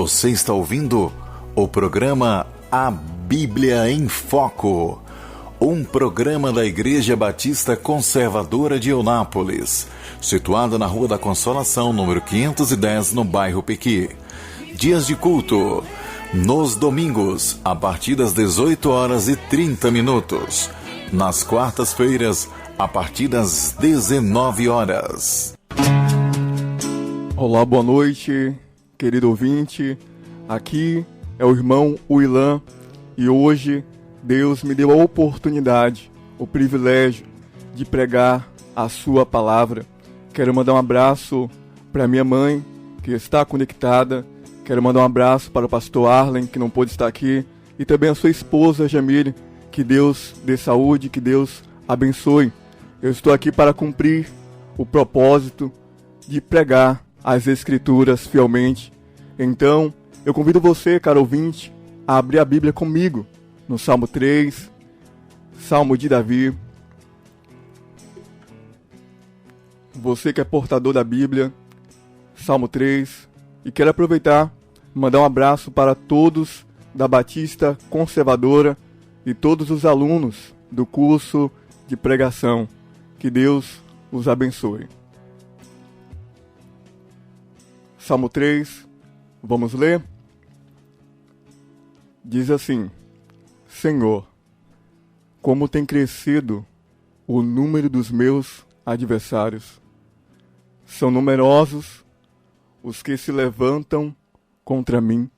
Você está ouvindo o programa A Bíblia em Foco, um programa da Igreja Batista Conservadora de Eunápolis, situada na Rua da Consolação, número 510, no bairro Pequi. Dias de culto, nos domingos, a partir das 18 horas e 30 minutos. Nas quartas-feiras, a partir das 19 horas. Olá, boa noite, querido ouvinte. Aqui é o irmão Uilan e hoje Deus me deu a oportunidade, o privilégio de pregar a sua palavra. Quero mandar um abraço para minha mãe, que está conectada. Quero mandar um abraço para o pastor Arlen, que não pôde estar aqui, e também a sua esposa, Jamile. Que Deus dê saúde, que Deus abençoe. Eu estou aqui para cumprir o propósito de pregar as Escrituras fielmente. Então, eu convido você, caro ouvinte, a abrir a Bíblia comigo no Salmo 3, Salmo de Davi. Você que é portador da Bíblia, Salmo 3, e quero aproveitar e mandar um abraço para todos da Batista Conservadora e todos os alunos do curso de pregação. Que Deus os abençoe. Salmo 3, vamos ler? Diz assim: Senhor, como tem crescido o número dos meus adversários. São numerosos os que se levantam contra mim.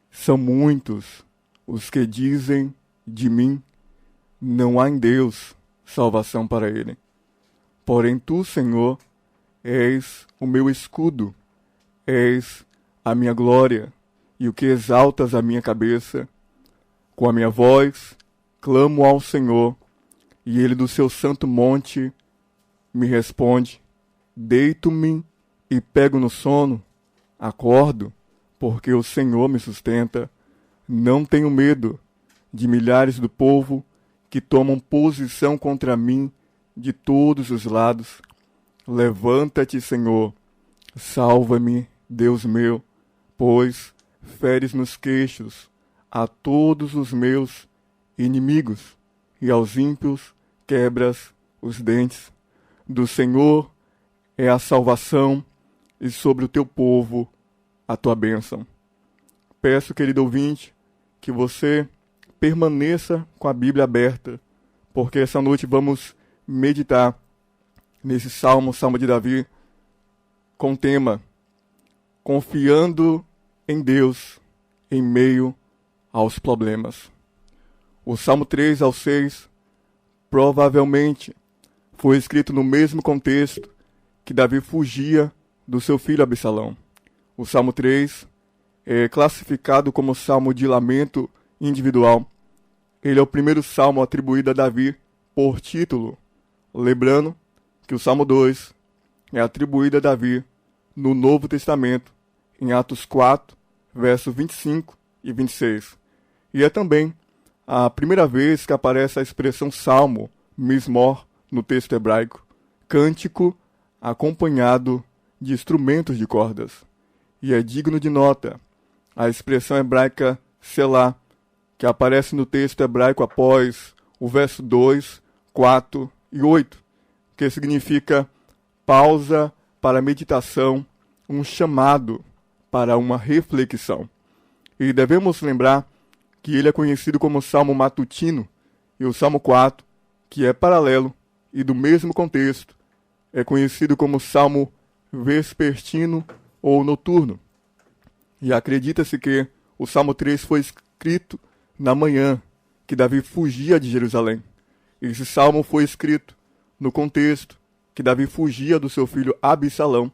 São muitos os que dizem de mim, não há em Deus salvação para ele. Porém tu, Senhor, és o meu escudo, és a minha glória e o que exaltas a minha cabeça. Com a minha voz clamo ao Senhor, e ele do seu santo monte me responde. Deito-me e pego no sono, acordo, porque o Senhor me sustenta. Não tenho medo de milhares do povo que tomam posição contra mim de todos os lados. Levanta-te, Senhor, salva-me, Deus meu, pois feres nos queixos a todos os meus inimigos, e aos ímpios quebras os dentes. Do Senhor é a salvação, e sobre o teu povo a tua bênção. Peço, querido ouvinte, que você permaneça com a Bíblia aberta, porque essa noite vamos meditar nesse Salmo de Davi, com o tema Confiando em Deus em meio aos problemas. O Salmo 3 ao 6 provavelmente foi escrito no mesmo contexto que Davi fugia do seu filho Absalão. O Salmo 3 é classificado como salmo de lamento individual. Ele é o primeiro salmo atribuído a Davi por título, lembrando que o Salmo 2 é atribuído a Davi no Novo Testamento, em Atos 4, versos 25 e 26. E é também a primeira vez que aparece a expressão salmo, mismor, no texto hebraico, cântico acompanhado de instrumentos de cordas. E é digno de nota a expressão hebraica selá, que aparece no texto hebraico após o verso 2, 4 e 8, que significa pausa para meditação, um chamado para uma reflexão. E devemos lembrar que ele é conhecido como Salmo matutino, e o Salmo 4, que é paralelo e do mesmo contexto, é conhecido como Salmo vespertino ou noturno. E acredita-se que o Salmo 3 foi escrito na manhã que Davi fugia de Jerusalém. Esse salmo foi escrito no contexto que Davi fugia do seu filho Absalão,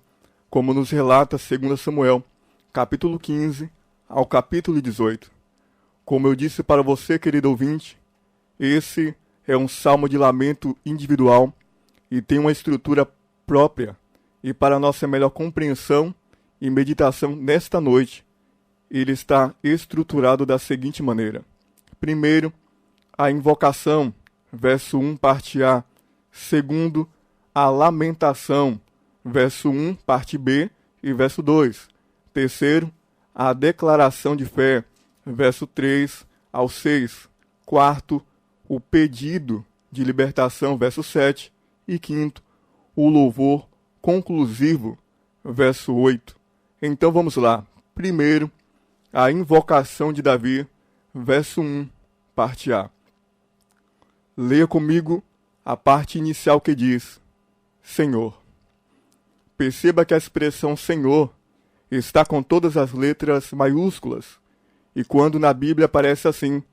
como nos relata 2 Samuel, capítulo 15 ao capítulo 18. Como eu disse para você, querido ouvinte, esse é um salmo de lamento individual e tem uma estrutura própria. E para nossa melhor compreensão e meditação nesta noite, ele está estruturado da seguinte maneira. Primeiro, a invocação, verso 1, parte A. Segundo, a lamentação, verso 1, parte B e verso 2. Terceiro, a declaração de fé, verso 3 ao 6. Quarto, o pedido de libertação, verso 7. E quinto, o louvor conclusivo, verso 8. Então vamos lá. Primeiro, a invocação de Davi, verso 1, parte A. Leia comigo a parte inicial que diz: Senhor. Perceba que a expressão Senhor está com todas as letras maiúsculas, e quando na Bíblia aparece assim,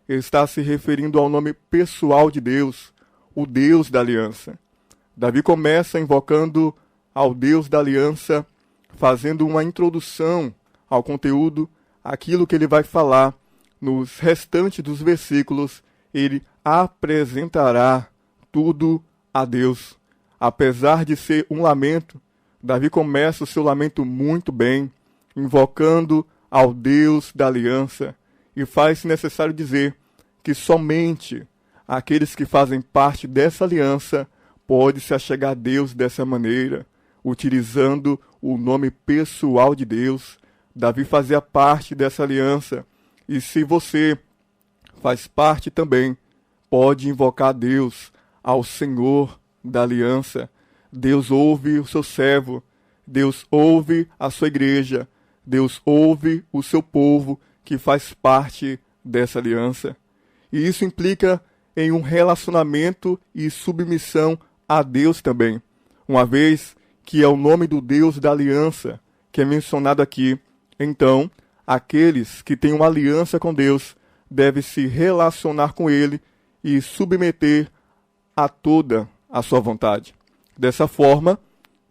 está se referindo ao nome pessoal de Deus, o Deus da aliança. Davi começa invocando ao Deus da aliança, fazendo uma introdução ao conteúdo, aquilo que ele vai falar nos restantes dos versículos. Ele apresentará tudo a Deus. Apesar de ser um lamento, Davi começa o seu lamento muito bem, invocando ao Deus da aliança, e faz-se necessário dizer que somente aqueles que fazem parte dessa aliança podem se achegar a Deus dessa maneira, utilizando o nome pessoal de Deus. Davi fazia parte dessa aliança, e se você faz parte também, pode invocar a Deus, ao Senhor da aliança. Deus ouve o seu servo, Deus ouve a sua igreja, Deus ouve o seu povo que faz parte dessa aliança. E isso implica em um relacionamento e submissão a Deus também, uma vez que é o nome do Deus da aliança que é mencionado aqui. Então, aqueles que têm uma aliança com Deus devem se relacionar com Ele e submeter a toda a sua vontade. Dessa forma,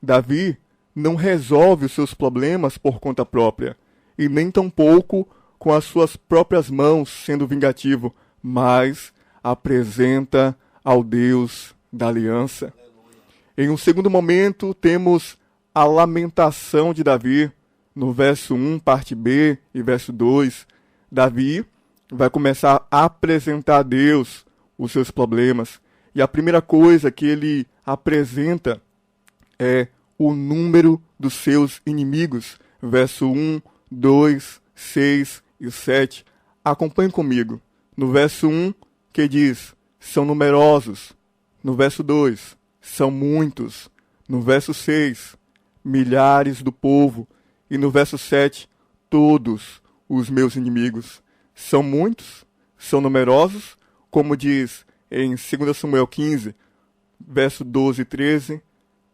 Davi não resolve os seus problemas por conta própria, e nem tampouco com as suas próprias mãos sendo vingativo, mas apresenta ao Deus da aliança. Em um segundo momento, temos a lamentação de Davi, no verso 1, parte B, e verso 2. Davi vai começar a apresentar a Deus os seus problemas, e a primeira coisa que ele apresenta é o número dos seus inimigos. Verso 1, 2, 6 e 7. Acompanhe comigo. No verso 1, que diz, são numerosos. No verso 2, são muitos. No verso 6, milhares do povo. E no verso 7, todos os meus inimigos. São muitos, são numerosos, como diz em 2 Samuel 15, verso 12 e 13,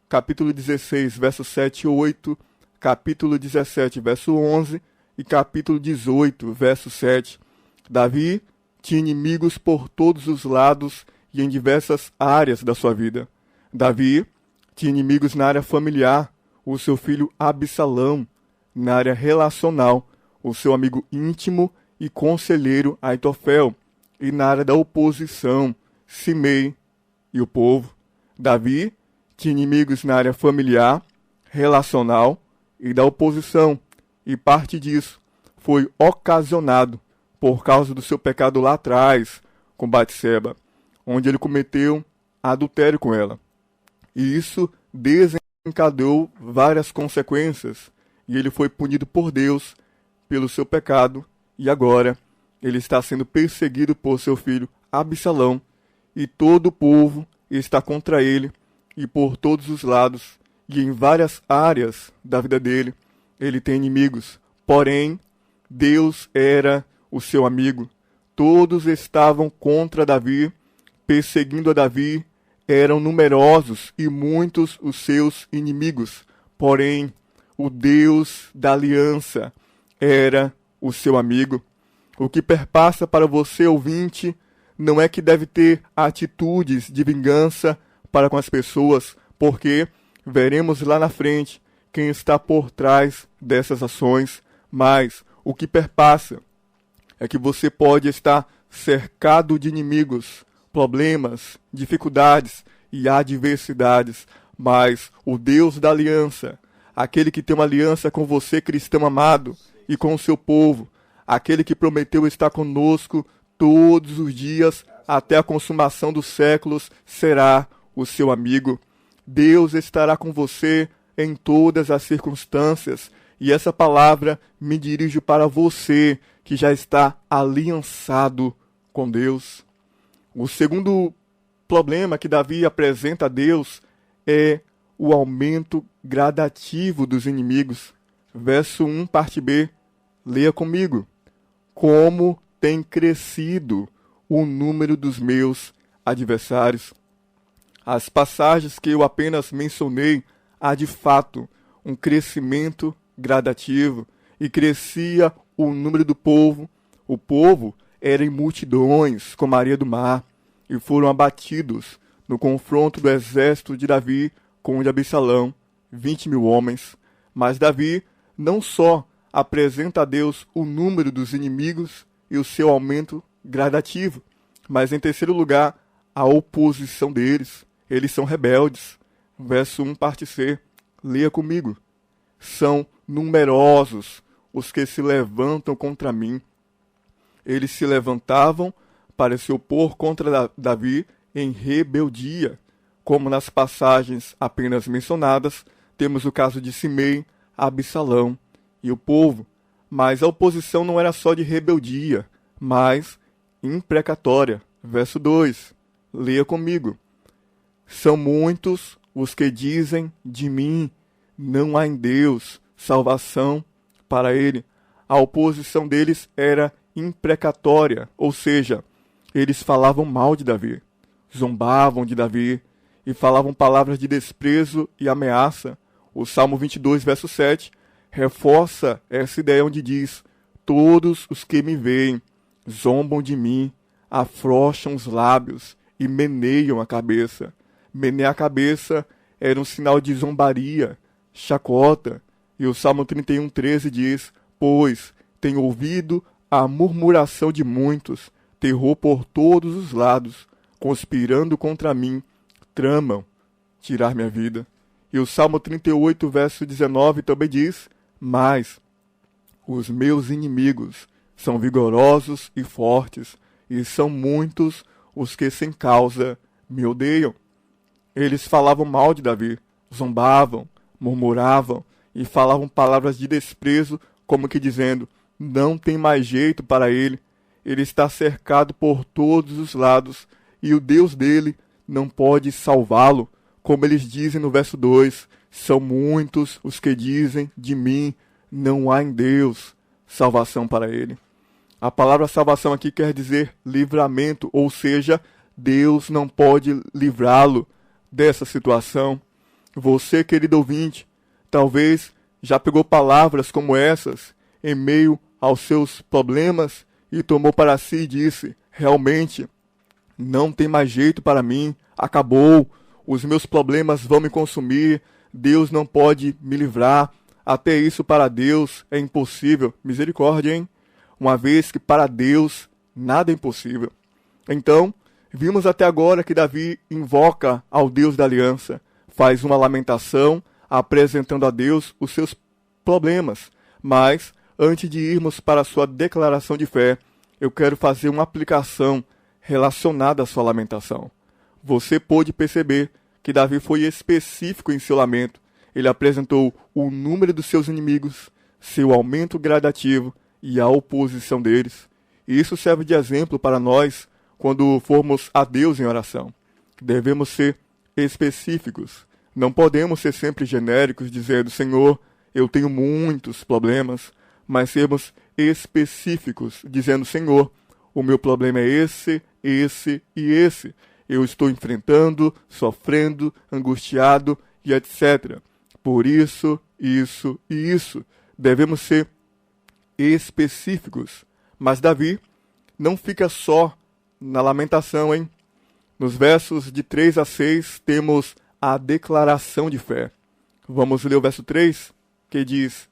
capítulo 16, verso 7 e 8, capítulo 17, verso 11 e capítulo 18, verso 7. Davi tinha inimigos por todos os lados e em diversas áreas da sua vida. Davi tinha inimigos na área familiar, o seu filho Absalão; na área relacional, o seu amigo íntimo e conselheiro Aitofel; e na área da oposição, Simei e o povo. Davi tinha inimigos na área familiar, relacional e da oposição, e parte disso foi ocasionado por causa do seu pecado lá atrás com Batseba, onde ele cometeu adultério com ela. E isso desencadeou várias consequências, e ele foi punido por Deus pelo seu pecado, e agora ele está sendo perseguido por seu filho Absalão, e todo o povo está contra ele, e por todos os lados, e em várias áreas da vida dele, ele tem inimigos. Porém, Deus era o seu amigo. Todos estavam contra Davi, perseguindo a Davi. Eram numerosos e muitos os seus inimigos. Porém, o Deus da aliança era o seu amigo. O que perpassa para você, ouvinte, não é que deve ter atitudes de vingança para com as pessoas, porque veremos lá na frente quem está por trás dessas ações, mas o que perpassa é que você pode estar cercado de inimigos, problemas, dificuldades e adversidades, mas o Deus da aliança, aquele que tem uma aliança com você, cristão amado, e com o seu povo, aquele que prometeu estar conosco todos os dias até a consumação dos séculos, será o seu amigo. Deus estará com você em todas as circunstâncias, E essa palavra me dirijo para você que já está aliançado com Deus. O segundo problema que Davi apresenta a Deus é o aumento gradativo dos inimigos. Verso 1, parte B, leia comigo. Como tem crescido o número dos meus adversários. As passagens que eu apenas mencionei, há de fato um crescimento gradativo, e crescia o número do povo. O povo era em multidões, como a areia do mar, e foram abatidos no confronto do exército de Davi com o de Absalão, 20.000 homens. Mas Davi não só apresenta a Deus o número dos inimigos e o seu aumento gradativo, mas em terceiro lugar, a oposição deles. Eles são rebeldes. Verso 1, parte C, leia comigo. São numerosos os que se levantam contra mim. Eles se levantavam para se opor contra Davi em rebeldia. Como nas passagens apenas mencionadas, temos o caso de Simei, Absalão e o povo. Mas a oposição não era só de rebeldia, mas imprecatória. Verso 2, leia comigo. São muitos os que dizem de mim, não há em Deus salvação para ele. A oposição deles era imprecatória, ou seja, eles falavam mal de Davi, zombavam de Davi e falavam palavras de desprezo e ameaça. O Salmo 22, verso 7, reforça essa ideia onde diz: todos os que me veem zombam de mim, afrouxam os lábios e meneiam a cabeça. Menear a cabeça era um sinal de zombaria, chacota. E o Salmo 31, 13 diz: pois tenho ouvido a murmuração de muitos, terror por todos os lados, conspirando contra mim, tramam tirar minha vida. E o Salmo 38, verso 19 também diz: mas os meus inimigos são vigorosos e fortes, e são muitos os que sem causa me odeiam. Eles falavam mal de Davi, zombavam, murmuravam e falavam palavras de desprezo, como que dizendo: não tem mais jeito para ele, ele está cercado por todos os lados e o Deus dele não pode salvá-lo. Como eles dizem no verso 2, são muitos os que dizem de mim, não há em Deus salvação para ele. A palavra salvação aqui quer dizer livramento, ou seja, Deus não pode livrá-lo dessa situação. Você, querido ouvinte, talvez já pegou palavras como essas em meio aos seus problemas e tomou para si e disse: realmente, não tem mais jeito para mim, acabou, os meus problemas vão me consumir, Deus não pode me livrar, até isso para Deus é impossível. Misericórdia, hein? Uma vez que para Deus nada é impossível. Então, vimos até agora que Davi invoca ao Deus da aliança, faz uma lamentação, apresentando a Deus os seus problemas. Mas, antes de irmos para a sua declaração de fé, eu quero fazer uma aplicação relacionada à sua lamentação. Você pôde perceber que Davi foi específico em seu lamento. Ele apresentou o número dos seus inimigos, seu aumento gradativo e a oposição deles. E isso serve de exemplo para nós quando formos a Deus em oração. Devemos ser específicos. Não podemos ser sempre genéricos, dizendo: Senhor, eu tenho muitos problemas, mas sermos específicos, dizendo: Senhor, o meu problema é esse, esse e esse. Eu estou enfrentando, sofrendo, angustiado e etc. Por isso, isso e isso. Devemos ser específicos. Mas Davi não fica só na lamentação, hein? Nos versos de 3 a 6 temos a declaração de fé. Vamos ler o verso 3, que diz: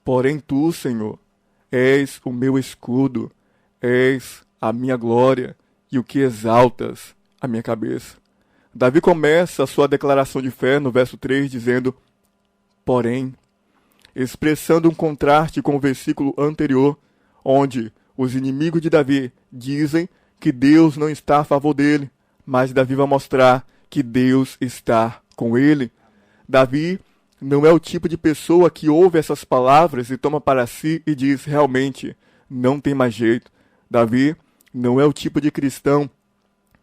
porém tu, Senhor, és o meu escudo, és a minha glória e o que exaltas a minha cabeça. Davi começa a sua declaração de fé no verso 3 dizendo porém, expressando um contraste com o versículo anterior, onde os inimigos de Davi dizem que Deus não está a favor dele, mas Davi vai mostrar que Deus está com ele. Davi não é o tipo de pessoa que ouve essas palavras e toma para si e diz, realmente, não tem mais jeito. Davi não é o tipo de cristão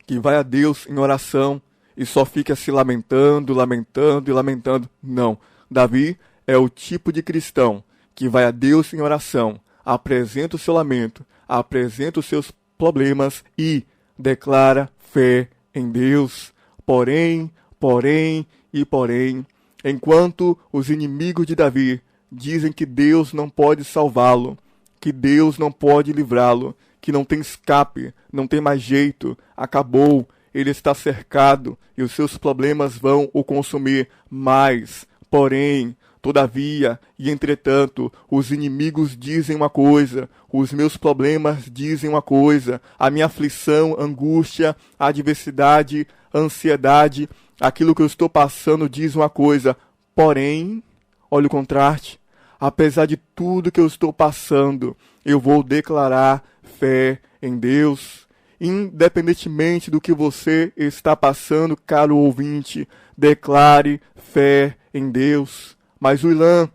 que vai a Deus em oração e só fica se lamentando, lamentando e lamentando. Não. Davi é o tipo de cristão que vai a Deus em oração, apresenta o seu lamento, apresenta os seus problemas e declara fé em Deus. Porém, enquanto os inimigos de Davi dizem que Deus não pode salvá-lo, que Deus não pode livrá-lo, que não tem escape, não tem mais jeito, acabou, ele está cercado e os seus problemas vão o consumir. Mas, porém, todavia e entretanto, os inimigos dizem uma coisa, os meus problemas dizem uma coisa, a minha aflição, angústia, adversidade, ansiedade, aquilo que eu estou passando diz uma coisa. Porém, olha o contraste, apesar de tudo que eu estou passando, eu vou declarar fé em Deus. Independentemente do que você está passando, caro ouvinte, declare fé em Deus. Mas Willan,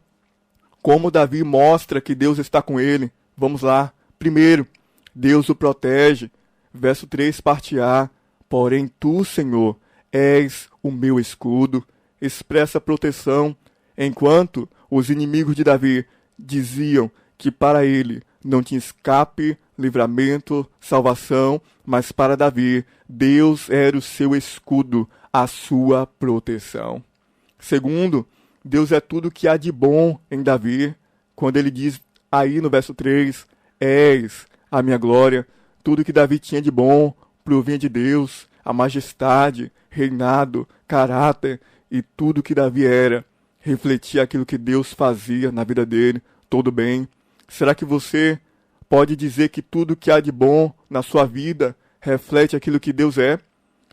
como Davi mostra que Deus está com ele? Vamos lá. Primeiro, Deus o protege. Verso 3, parte A. Porém tu, Senhor, és o meu escudo. Expressa proteção, enquanto os inimigos de Davi diziam que para ele não tinha escape, livramento, salvação, mas para Davi, Deus era o seu escudo, a sua proteção. Segundo, Deus é tudo que há de bom em Davi, quando ele diz aí no verso 3, és a minha glória, tudo que Davi tinha de bom provinha de Deus, a majestade, reinado, caráter e tudo que Davi era, refletia aquilo que Deus fazia na vida dele, todo bem. Será que você pode dizer que tudo que há de bom na sua vida reflete aquilo que Deus é?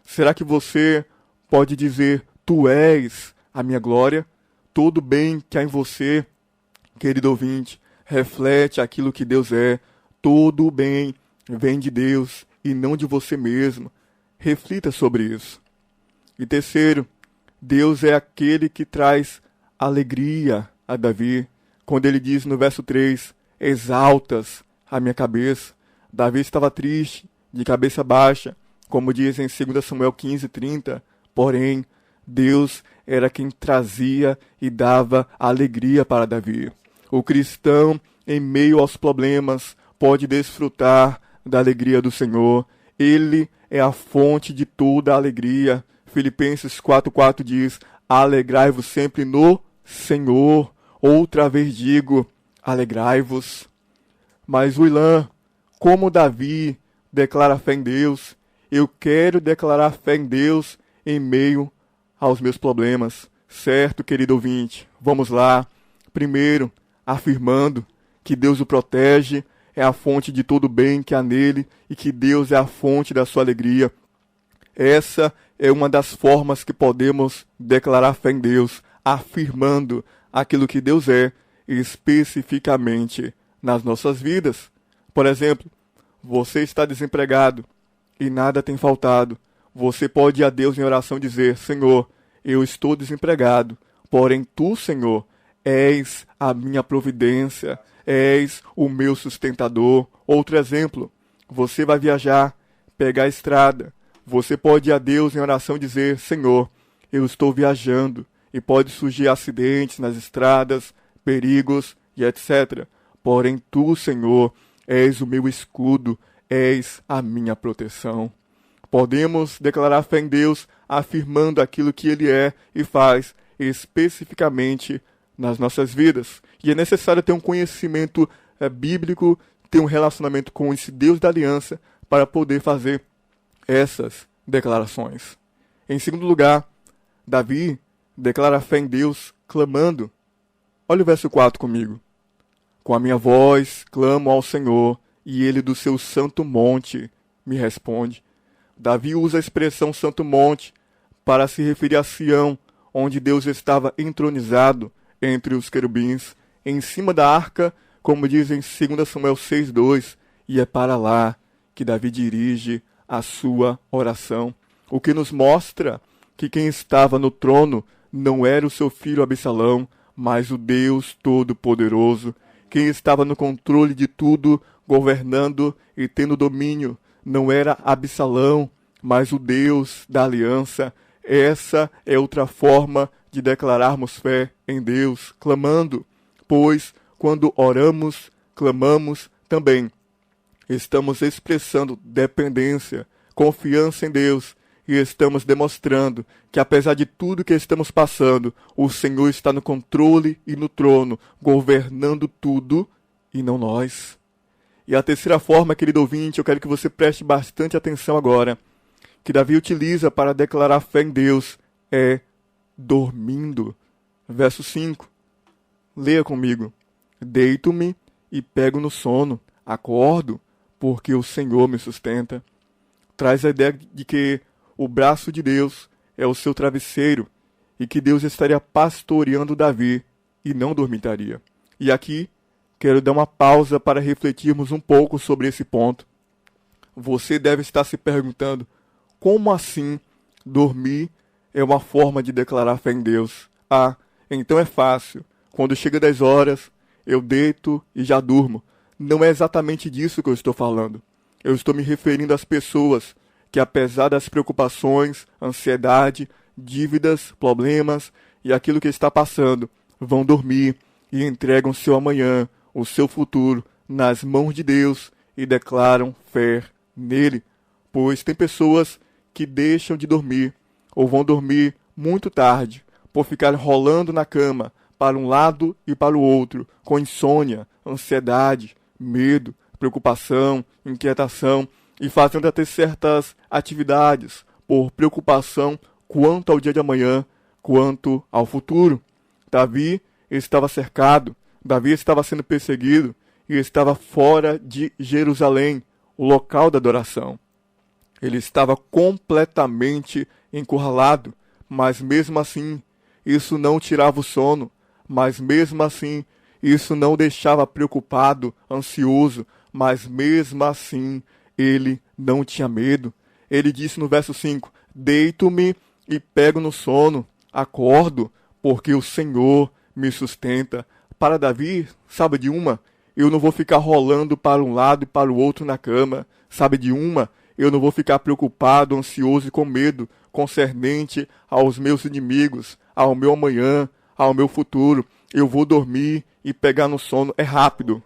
Será que você pode dizer, tu és a minha glória? Todo bem que há em você, querido ouvinte, reflete aquilo que Deus é. Todo bem vem de Deus e não de você mesmo. Reflita sobre isso. E terceiro, Deus é aquele que traz alegria a Davi. Quando ele diz no verso 3, exaltas a minha cabeça. Davi estava triste, de cabeça baixa, como diz em 2 Samuel 15:30. Porém, Deus era quem trazia e dava alegria para Davi. O cristão, em meio aos problemas, pode desfrutar da alegria do Senhor. Ele é a fonte de toda a alegria. Filipenses 4:4 diz, alegrai-vos sempre no Senhor. Outra vez digo, alegrai-vos. Mas Willan, como Davi declara fé em Deus, eu quero declarar fé em Deus em meio aos meus problemas. Certo, querido ouvinte? Vamos lá. Primeiro, afirmando que Deus o protege, é a fonte de todo o bem que há nele e que Deus é a fonte da sua alegria. Essa é uma das formas que podemos declarar fé em Deus, afirmando aquilo que Deus é, especificamente nas nossas vidas. Por exemplo, você está desempregado e nada tem faltado. Você pode ir a Deus em oração e dizer, Senhor, eu estou desempregado, porém tu, Senhor, és a minha providência, és o meu sustentador. Outro exemplo, você vai viajar, pegar a estrada. Você pode ir a Deus em oração e dizer, Senhor, eu estou viajando, e pode surgir acidentes nas estradas, perigos e etc. Porém tu, Senhor, és o meu escudo, és a minha proteção. Podemos declarar fé em Deus afirmando aquilo que Ele é e faz especificamente nas nossas vidas. E é necessário ter um conhecimento bíblico, ter um relacionamento com esse Deus da aliança para poder fazer essas declarações. Em segundo lugar, Davi declara fé em Deus clamando. Olha o verso 4 comigo. Com a minha voz clamo ao Senhor, e Ele do seu santo monte me responde. Davi usa a expressão santo monte para se referir a Sião, onde Deus estava entronizado entre os querubins, em cima da arca, como diz em 2 Samuel 6:2, e é para lá que Davi dirige a sua oração. O que nos mostra que quem estava no trono não era o seu filho Absalão, mas o Deus Todo-Poderoso, quem estava no controle de tudo, governando e tendo domínio. Não era Absalão, mas o Deus da aliança. Essa é outra forma de declararmos fé em Deus, clamando, pois quando oramos, clamamos também. Estamos expressando dependência, confiança em Deus e estamos demonstrando que apesar de tudo que estamos passando, o Senhor está no controle e no trono, governando tudo e não nós. E a terceira forma, querido ouvinte, eu quero que você preste bastante atenção agora, que Davi utiliza para declarar fé em Deus, é dormindo. Verso 5. Leia comigo. Deito-me e pego no sono, acordo, porque o Senhor me sustenta. Traz a ideia de que o braço de Deus é o seu travesseiro e que Deus estaria pastoreando Davi e não dormitaria. E aqui quero dar uma pausa para refletirmos um pouco sobre esse ponto. Você deve estar se perguntando, como assim dormir é uma forma de declarar fé em Deus? Ah, então é fácil. Quando chega 10 horas, eu deito e já durmo. Não é exatamente disso que eu estou falando. Eu estou me referindo às pessoas que, apesar das preocupações, ansiedade, dívidas, problemas e aquilo que está passando, vão dormir e entregam seu amanhã, o seu futuro, nas mãos de Deus e declaram fé nele. Pois tem pessoas que deixam de dormir ou vão dormir muito tarde por ficar rolando na cama para um lado e para o outro, com insônia, ansiedade, medo, preocupação, inquietação e fazendo até certas atividades por preocupação quanto ao dia de amanhã, quanto ao futuro. Davi estava cercado, Davi estava sendo perseguido e estava fora de Jerusalém, o local da adoração. Ele estava completamente encurralado, mas mesmo assim, isso não tirava o sono, mas mesmo assim, isso não o deixava preocupado, ansioso, mas mesmo assim, ele não tinha medo. Ele disse no verso 5, deito-me e pego no sono, acordo, porque o Senhor me sustenta. Para Davi, sabe de uma? Eu não vou ficar rolando para um lado e para o outro na cama. Sabe de uma? Eu não vou ficar preocupado, ansioso e com medo, concernente aos meus inimigos, ao meu amanhã, ao meu futuro. Eu vou dormir e pegar no sono. É rápido.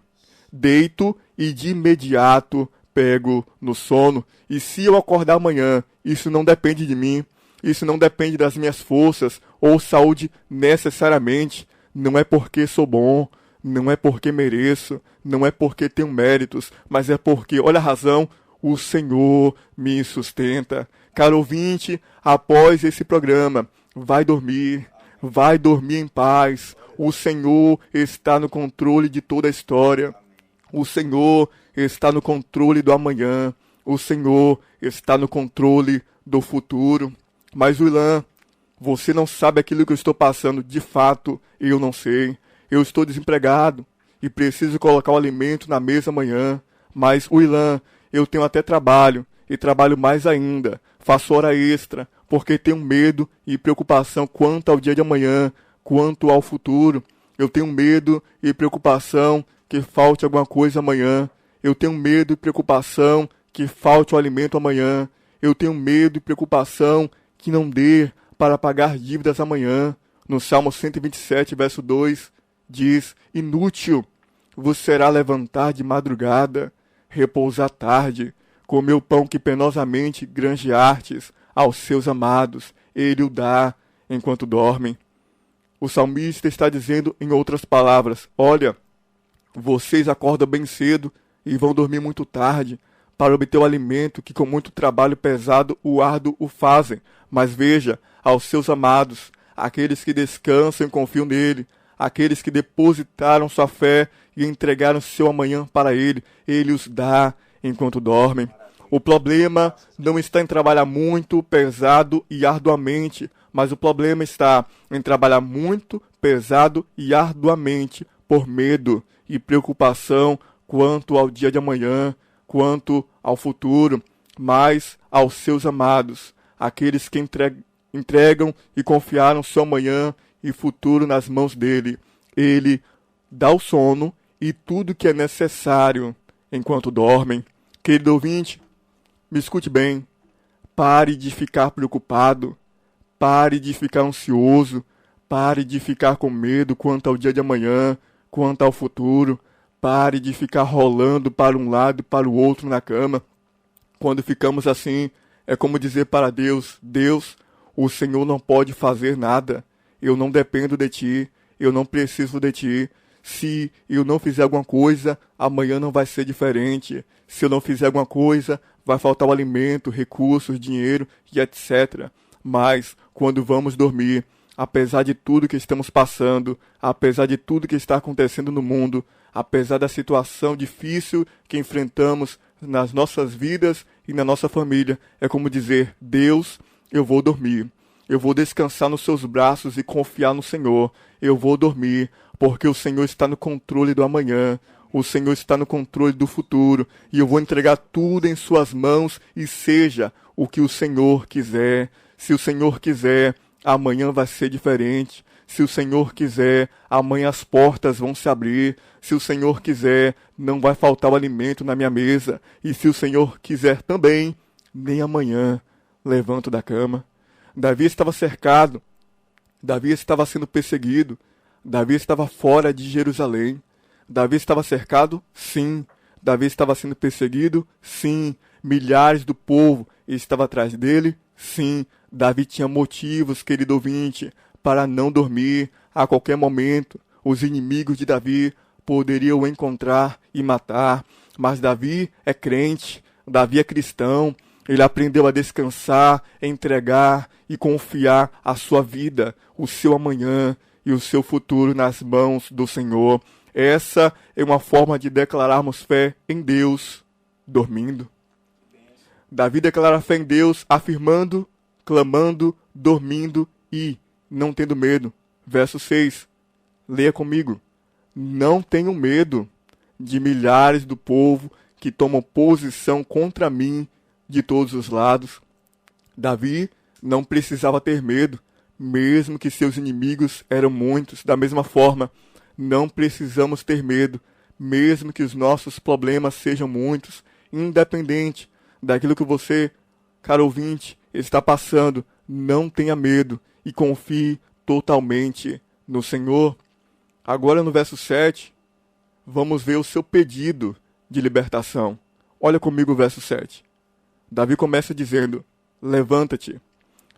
Deito e de imediato pego no sono. E se eu acordar amanhã, isso não depende de mim. Isso não depende das minhas forças ou saúde necessariamente. Não é porque sou bom, não é porque mereço, não é porque tenho méritos, mas é porque, olha a razão, o Senhor me sustenta. Caro ouvinte, após esse programa, vai dormir em paz. O Senhor está no controle de toda a história. O Senhor está no controle do amanhã. O Senhor está no controle do futuro. Mas, Willan, você não sabe aquilo que eu estou passando. De fato, eu não sei. Eu estou desempregado e preciso colocar o alimento na mesa amanhã. Mas, Willan, eu tenho até trabalho e trabalho mais ainda. Faço hora extra porque tenho medo e preocupação quanto ao dia de amanhã, quanto ao futuro. Eu tenho medo e preocupação que falte alguma coisa amanhã. Eu tenho medo e preocupação que falte o alimento amanhã. Eu tenho medo e preocupação que não dê para pagar dívidas amanhã. No Salmo 127, verso 2, diz, inútil vos será levantar de madrugada, repousar tarde, comer o pão que penosamente granjeastes aos seus amados, ele o dá enquanto dormem. O salmista está dizendo, em outras palavras, olha, vocês acordam bem cedo e vão dormir muito tarde para obter o alimento que com muito trabalho pesado o árduo o fazem. Mas veja, aos seus amados, aqueles que descansam e confiam nele, aqueles que depositaram sua fé e entregaram seu amanhã para ele, ele os dá enquanto dormem. O problema não está em trabalhar muito, pesado e arduamente, mas o problema está em trabalhar muito, pesado e arduamente por medo e preocupação quanto ao dia de amanhã, quanto ao futuro, mas aos seus amados, aqueles que entregam e confiaram seu amanhã e futuro nas mãos dele. Ele dá o sono e tudo que é necessário enquanto dormem. Querido ouvinte, me escute bem. Pare de ficar preocupado. Pare de ficar ansioso. Pare de ficar com medo quanto ao dia de amanhã, quanto ao futuro. Pare de ficar rolando para um lado e para o outro na cama. Quando ficamos assim, é como dizer para Deus: Deus, o Senhor não pode fazer nada. Eu não dependo de Ti. Eu não preciso de Ti. Se eu não fizer alguma coisa, amanhã não vai ser diferente. Se eu não fizer alguma coisa, vai faltar o alimento, recursos, dinheiro e etc. Mas, quando vamos dormir, apesar de tudo que estamos passando, apesar de tudo que está acontecendo no mundo, apesar da situação difícil que enfrentamos nas nossas vidas e na nossa família, é como dizer: Deus, eu vou dormir. Eu vou descansar nos seus braços e confiar no Senhor. Eu vou dormir, porque o Senhor está no controle do amanhã. O Senhor está no controle do futuro. E eu vou entregar tudo em suas mãos e seja o que o Senhor quiser. Se o Senhor quiser, amanhã vai ser diferente. Se o Senhor quiser, amanhã as portas vão se abrir. Se o Senhor quiser, não vai faltar o alimento na minha mesa. E se o Senhor quiser também, nem amanhã levanto da cama. Davi estava cercado. Davi estava sendo perseguido. Davi estava fora de Jerusalém. Davi estava cercado? Sim. Davi estava sendo perseguido? Sim. Milhares do povo estavam atrás dele? Sim. Davi tinha motivos, querido ouvinte, para não dormir. A qualquer momento, os inimigos de Davi poderiam o encontrar e matar. Mas Davi é crente, Davi é cristão. Ele aprendeu a descansar, entregar e confiar a sua vida, o seu amanhã e o seu futuro nas mãos do Senhor. Essa é uma forma de declararmos fé em Deus, dormindo. Davi declara fé em Deus, afirmando, clamando, dormindo e não tendo medo. Verso 6. Leia comigo. Não tenho medo de milhares do povo que tomam posição contra mim de todos os lados. Davi não precisava ter medo, mesmo que seus inimigos eram muitos. Da mesma forma, não precisamos ter medo, mesmo que os nossos problemas sejam muitos, independente daquilo que você, caro ouvinte, está passando. Não tenha medo e confie totalmente no Senhor. Agora no verso 7, vamos ver o seu pedido de libertação. Olha comigo o verso 7. Davi começa dizendo: levanta-te,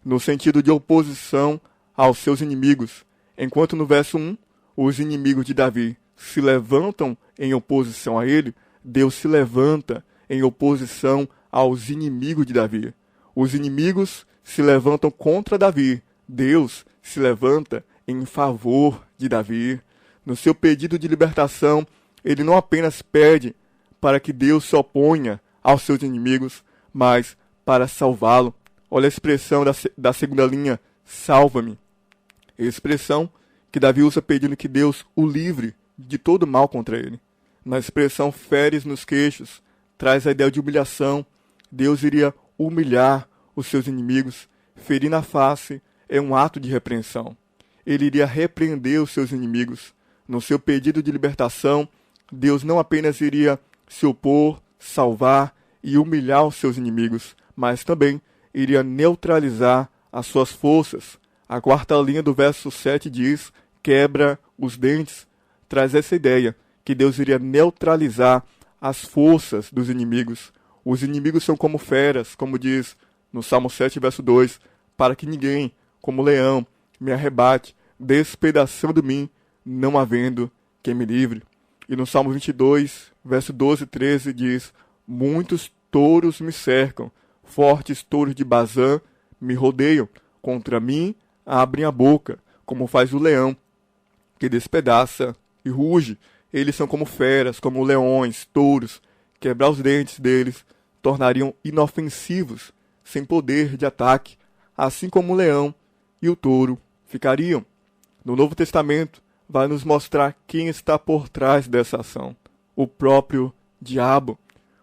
no sentido de oposição aos seus inimigos. Enquanto no verso 1, os inimigos de Davi se levantam em oposição a ele, Deus se levanta em oposição aos inimigos de Davi. Os inimigos se levantam contra Davi, Deus se levanta em favor de Davi. No seu pedido de libertação, ele não apenas pede para que Deus se oponha aos seus inimigos, mas para salvá-lo. Olha a expressão da segunda linha: salva-me. É a expressão que Davi usa pedindo que Deus o livre de todo mal contra ele. Na expressão feres nos queixos, traz a ideia de humilhação. Deus iria humilhar os seus inimigos. Ferir na face é um ato de repreensão. Ele iria repreender os seus inimigos. No seu pedido de libertação, Deus não apenas iria se opor, salvar e humilhar os seus inimigos, mas também iria neutralizar as suas forças. A quarta linha do verso 7 diz: quebra os dentes. Traz essa ideia que Deus iria neutralizar as forças dos inimigos. Os inimigos são como feras, como diz no Salmo 7, verso 2, para que ninguém, como leão, me arrebate, despedaçando-me, não havendo quem me livre. E no Salmo 22, verso 12 e 13 diz: muitos touros me cercam, fortes touros de Bazã me rodeiam, contra mim abrem a boca, como faz o leão, que despedaça e ruge. Eles são como feras, como leões, touros. Quebrar os dentes deles tornariam inofensivos, sem poder de ataque, assim como o leão e o touro ficariam. No Novo Testamento, vai nos mostrar quem está por trás dessa ação: o próprio diabo.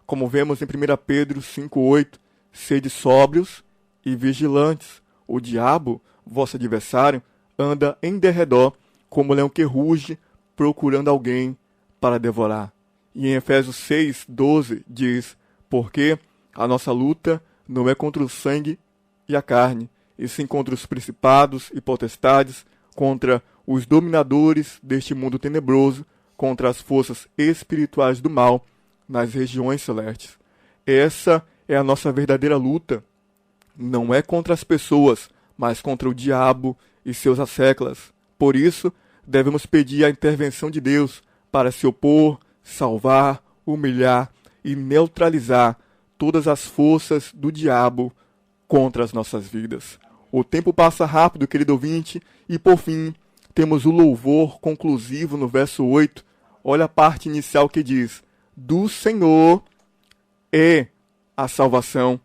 Como vemos em 1 Pedro 5,8, sede sóbrios e vigilantes. O diabo, vosso adversário, anda em derredor como leão que ruge, procurando alguém para devorar. E em Efésios 6:12 diz: porque a nossa luta não é contra o sangue e a carne, e sim contra os principados e potestades, contra os dominadores deste mundo tenebroso, contra as forças espirituais do mal nas regiões celestes. Essa é a nossa verdadeira luta. Não é contra as pessoas, mas contra o diabo e seus asseclas. Por isso, devemos pedir a intervenção de Deus para se opor, salvar, humilhar e neutralizar todas as forças do diabo contra as nossas vidas. O tempo passa rápido, querido ouvinte, e por fim, temos o louvor conclusivo no verso 8. Olha a parte inicial que diz: do Senhor é a salvação.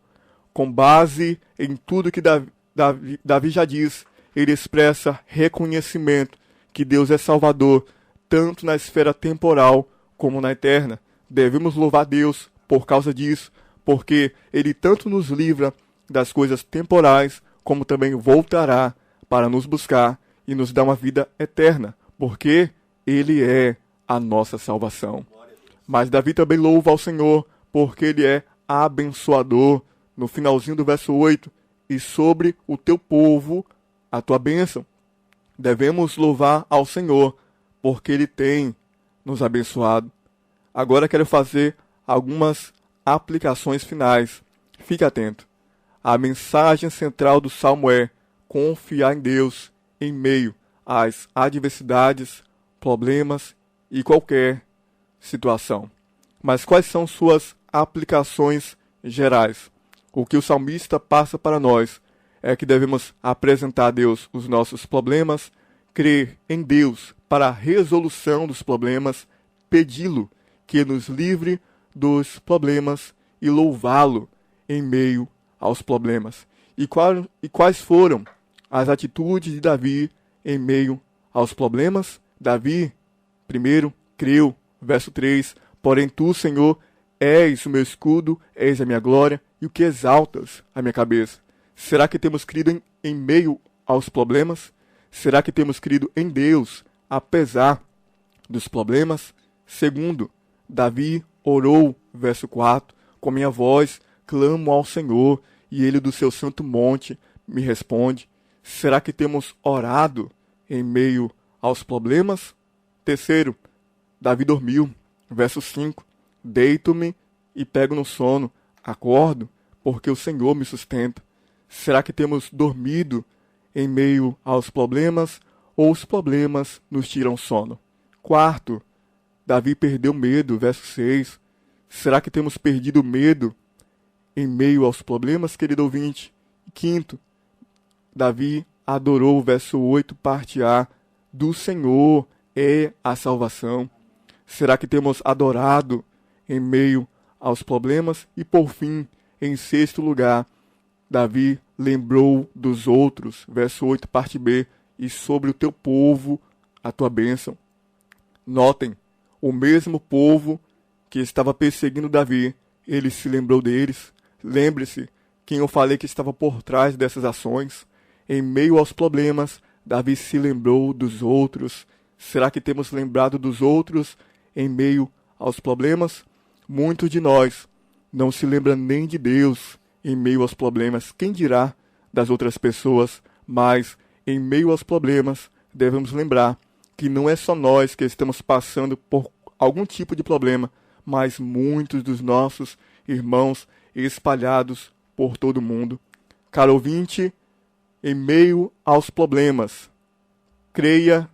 Com base em tudo que Davi já diz, ele expressa reconhecimento que Deus é Salvador, tanto na esfera temporal como na eterna. Devemos louvar Deus por causa disso, porque Ele tanto nos livra das coisas temporais, como também voltará para nos buscar e nos dar uma vida eterna, porque Ele é a nossa salvação. Mas Davi também louva ao Senhor, porque Ele é abençoador. No finalzinho do verso 8, e sobre o teu povo a tua bênção. Devemos louvar ao Senhor, porque Ele tem nos abençoado. Agora quero fazer algumas aplicações finais. Fique atento. A mensagem central do Salmo é confiar em Deus em meio às adversidades, problemas e qualquer situação. Mas quais são suas aplicações gerais? O que o salmista passa para nós é que devemos apresentar a Deus os nossos problemas, crer em Deus para a resolução dos problemas, pedi-lo que nos livre dos problemas e louvá-lo em meio aos problemas. E quais foram as atitudes de Davi em meio aos problemas? Davi, primeiro, creu, verso 3, porém tu, Senhor, és o meu escudo, és a minha glória, e o que exaltas a minha cabeça. Será que temos crido em meio aos problemas? Será que temos crido em Deus, apesar dos problemas? Segundo, Davi orou, verso 4, com minha voz clamo ao Senhor, e Ele do seu santo monte me responde. Será que temos orado em meio aos problemas? Terceiro, Davi dormiu, verso 5, deito-me e pego no sono, acordo, porque o Senhor me sustenta. Será que temos dormido em meio aos problemas, ou os problemas nos tiram sono? Quarto, Davi perdeu medo, verso 6. Será que temos perdido medo em meio aos problemas, querido ouvinte? Quinto, Davi adorou, verso 8, parte A, do Senhor é a salvação. Será que temos adorado em meio aos problemas? E por fim, em sexto lugar, Davi lembrou dos outros, verso 8, parte B, e sobre o teu povo a tua bênção. Notem, o mesmo povo que estava perseguindo Davi, ele se lembrou deles. Lembre-se quem eu falei que estava por trás dessas ações. Em meio aos problemas, Davi se lembrou dos outros. Será que temos lembrado dos outros em meio aos problemas? Muitos de nós não se lembram nem de Deus em meio aos problemas. Quem dirá das outras pessoas? Mas, em meio aos problemas, devemos lembrar que não é só nós que estamos passando por algum tipo de problema, mas muitos dos nossos irmãos espalhados por todo o mundo. Caro ouvinte, em meio aos problemas, creia,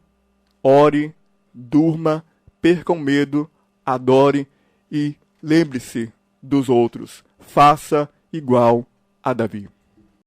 ore, durma, perca o medo, adore e lembre-se dos outros. Faça igual a Davi.